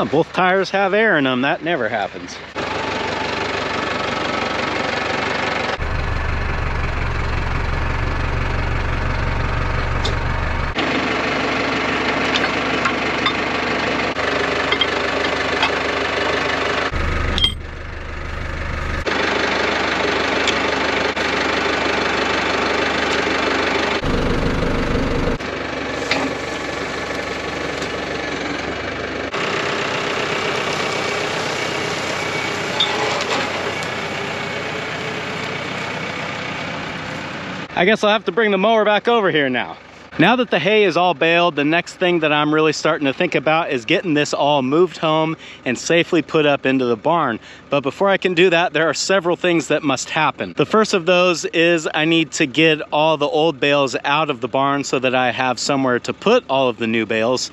Oh, both tires have air in them. That never happens. I guess I'll have to bring the mower back over here now. Now that the hay is all baled, the next thing that I'm really starting to think about is getting this all moved home and safely put up into the barn. But before I can do that, there are several things that must happen. The first of those is I need to get all the old bales out of the barn so that I have somewhere to put all of the new bales.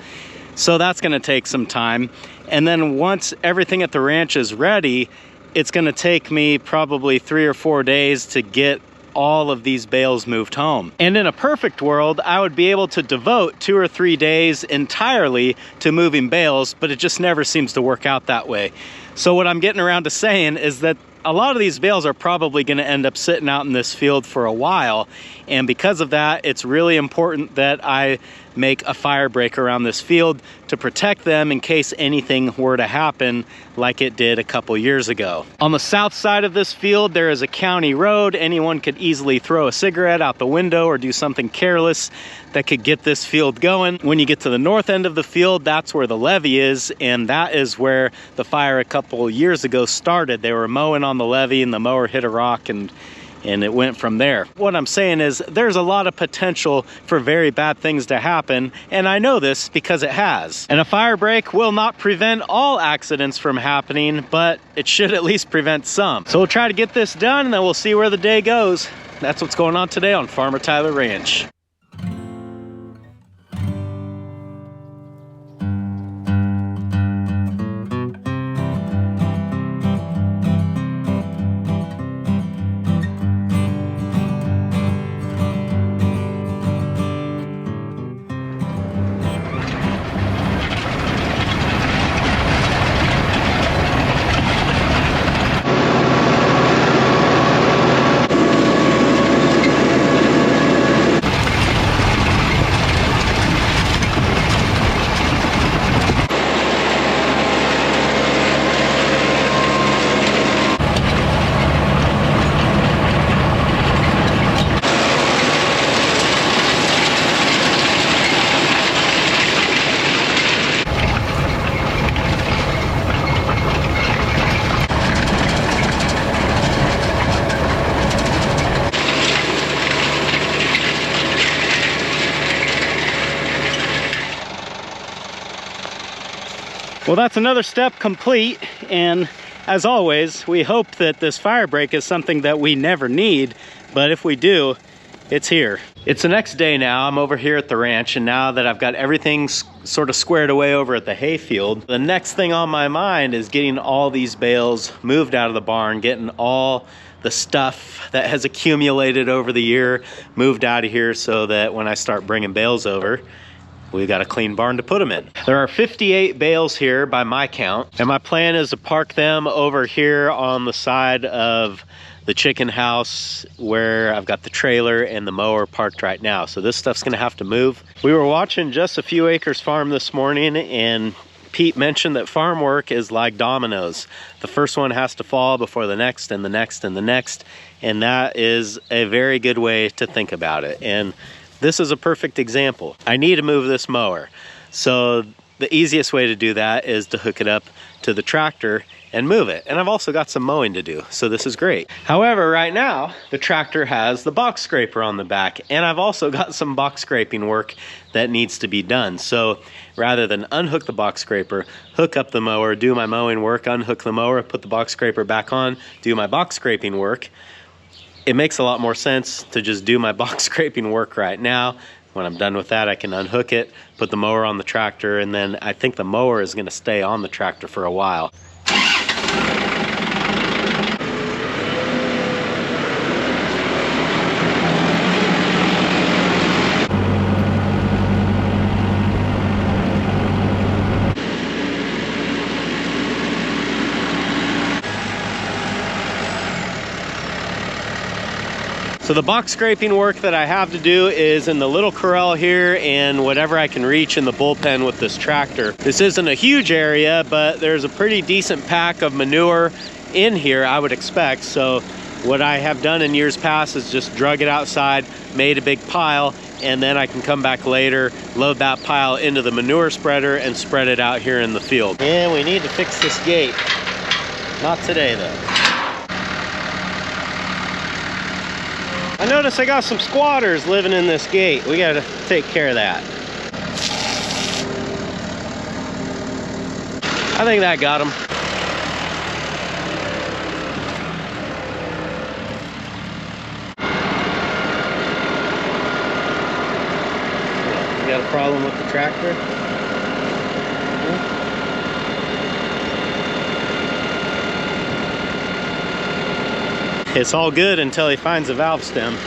So that's gonna take some time. And then once everything at the ranch is ready, it's gonna take me probably 3 or 4 days to get all of these bales moved home. And in a perfect world, I would be able to devote 2 or 3 days entirely to moving bales, but it just never seems to work out that way. So what I'm getting around to saying is that a lot of these bales are probably going to end up sitting out in this field for a while. And because of that, it's really important that I make a fire break around this field to protect them in case anything were to happen like it did a couple years ago. On the south side of this field, there is a county road. Anyone could easily throw a cigarette out the window or do something careless that could get this field going. When you get to the north end of the field, that's where the levee is, and that is where the fire a couple years ago started. They were mowing on the levee and the mower hit a rock and it went from there. What I'm saying is there's a lot of potential for very bad things to happen, and I know this because it has. And a fire break will not prevent all accidents from happening, but it should at least prevent some. So we'll try to get this done and then we'll see where the day goes. That's what's going on today on Farmer Tyler Ranch. Well, that's another step complete, and as always, we hope that this fire break is something that we never need, but if we do, it's here. It's the next day now. I'm over here at the ranch, and now that I've got everything sort of squared away over at the hayfield, the next thing on my mind is getting all these bales moved out of the barn, getting all the stuff that has accumulated over the year moved out of here so that when I start bringing bales over, we've got a clean barn to put them in. There are 58 bales here by my count, and my plan is to park them over here on the side of the chicken house where I've got the trailer and the mower parked right now. So this stuff's gonna have to move. We were watching Just a Few Acres Farm this morning, and Pete mentioned that farm work is like dominoes. The first one has to fall before the next and the next and the next, and that is a very good way to think about it. And this is a perfect example. I need to move this mower. So the easiest way to do that is to hook it up to the tractor and move it. And I've also got some mowing to do, so this is great. However, right now, the tractor has the box scraper on the back, and I've also got some box scraping work that needs to be done. So rather than unhook the box scraper, hook up the mower, do my mowing work, unhook the mower, put the box scraper back on, do my box scraping work, it makes a lot more sense to just do my box scraping work right now. When I'm done with that, I can unhook it, put the mower on the tractor, and then I think the mower is gonna stay on the tractor for a while. So the box scraping work that I have to do is in the little corral here and whatever I can reach in the bullpen with this tractor. This isn't a huge area, but there's a pretty decent pack of manure in here, I would expect. So what I have done in years past is just drug it outside, made a big pile, and then I can come back later, load that pile into the manure spreader and spread it out here in the field. And we need to fix this gate. Not today though. I noticed I got some squatters living in this gate. We gotta take care of that. I think that got them. You got a problem with the tractor? It's all good until he finds a valve stem.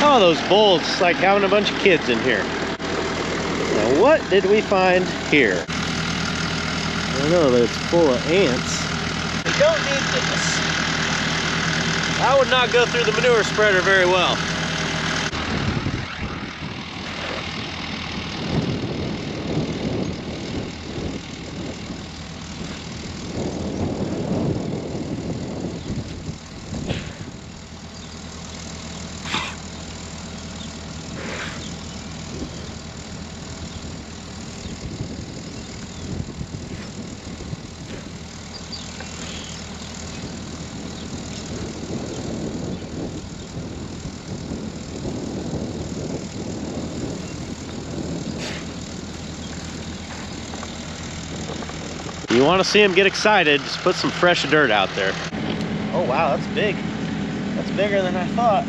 Oh, those bulls, it's like having a bunch of kids in here. Now, what did we find here? I don't know, but it's full of ants. We don't need this. That would not go through the manure spreader very well. You want to see them get excited, just put some fresh dirt out there. Oh wow, that's big. That's bigger than I thought.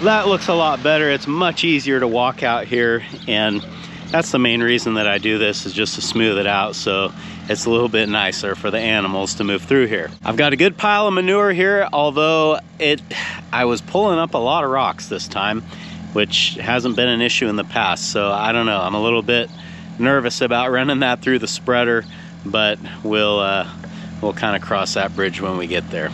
That looks a lot better. It's much easier to walk out here, and that's the main reason that I do this, is just to smooth it out so it's a little bit nicer for the animals to move through here. I've got a good pile of manure here, although I was pulling up a lot of rocks this time, which hasn't been an issue in the past, so I don't know. I'm a little bit nervous about running that through the spreader, but we'll kind of cross that bridge when we get there.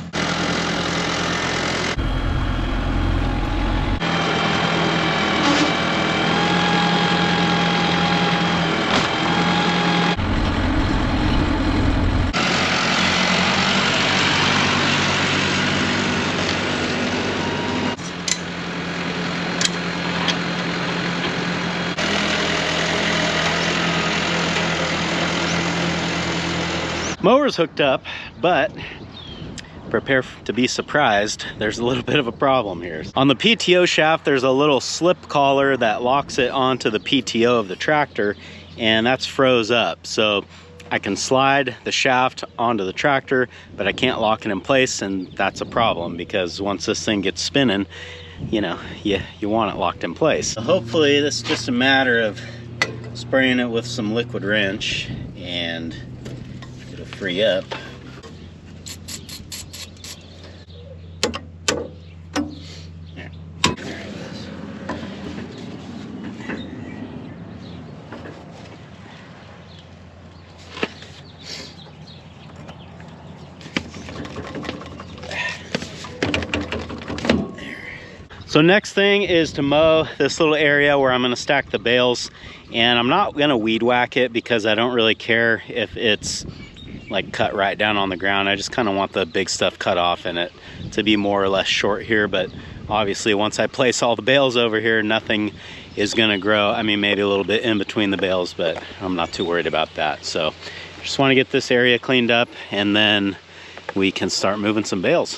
Mower's hooked up, but prepare to be surprised. There's a little bit of a problem here. On the PTO shaft, there's a little slip collar that locks it onto the PTO of the tractor, and that's froze up. So I can slide the shaft onto the tractor, but I can't lock it in place, and that's a problem because once this thing gets spinning, you know, you want it locked in place. So hopefully this is just a matter of spraying it with some liquid wrench and it'll free up. So next thing is to mow this little area where I'm going to stack the bales, and I'm not going to weed whack it because I don't really care if it's like cut right down on the ground. I just kind of want the big stuff cut off and it to be more or less short here, but obviously once I place all the bales over here, nothing is going to grow. I mean, maybe a little bit in between the bales, but I'm not too worried about that. So just want to get this area cleaned up and then we can start moving some bales.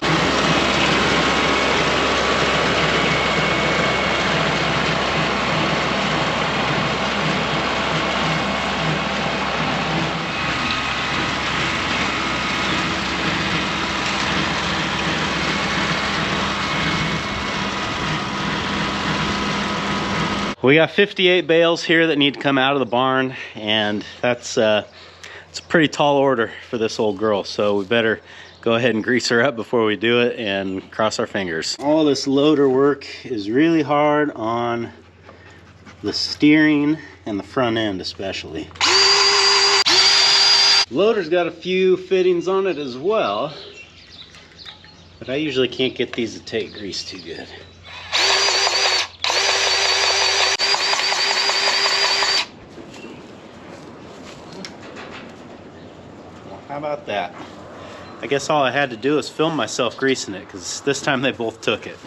We got 58 bales here that need to come out of the barn, and it's a pretty tall order for this old girl, so we better go ahead and grease her up before we do it and cross our fingers. All this loader work is really hard on the steering and the front end especially. Loader's got a few fittings on it as well, but I usually can't get these to take grease too good. How about that? I guess all I had to do is film myself greasing it because this time they both took it.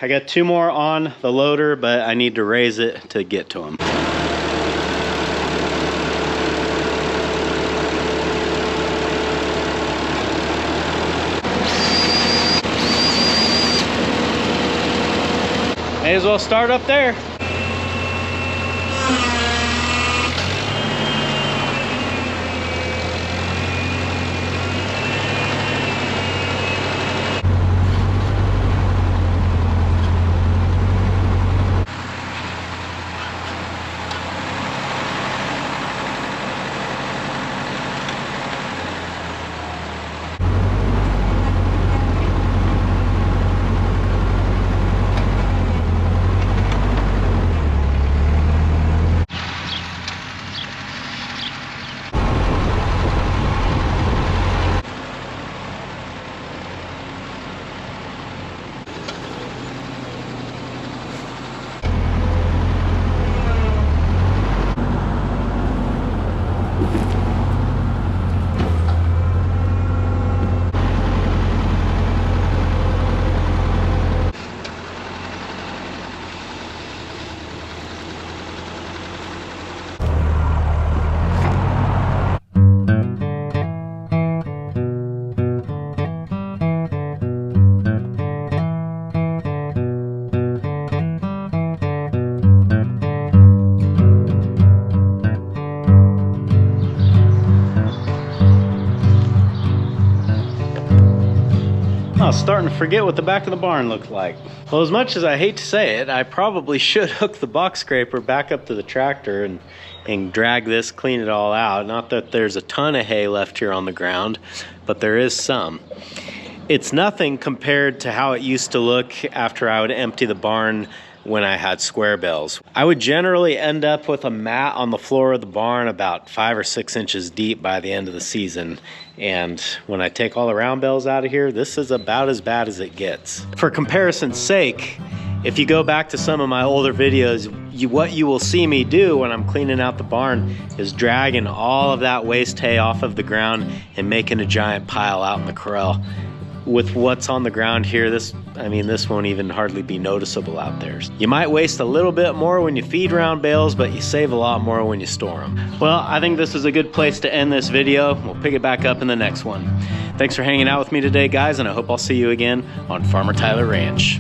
I got 2 more on the loader, but I need to raise it to get to them. May as well start up there. I was starting to forget what the back of the barn looked like. Well, as much as I hate to say it, I probably should hook the box scraper back up to the tractor and drag this, clean it all out. Not that there's a ton of hay left here on the ground, but there is some. It's nothing compared to how it used to look after I would empty the barn when I had square bales. I would generally end up with a mat on the floor of the barn about 5 or 6 inches deep by the end of the season. And when I take all the round bales out of here, this is about as bad as it gets. For comparison's sake, if you go back to some of my older videos, what you will see me do when I'm cleaning out the barn is dragging all of that waste hay off of the ground and making a giant pile out in the corral. With what's on the ground here, this won't even hardly be noticeable out there. You might waste a little bit more when you feed round bales, but you save a lot more when you store them. Well, I think this is a good place to end this video. We'll pick it back up in the next one. Thanks for hanging out with me today, guys, and I hope I'll see you again on Farmer Tyler Ranch.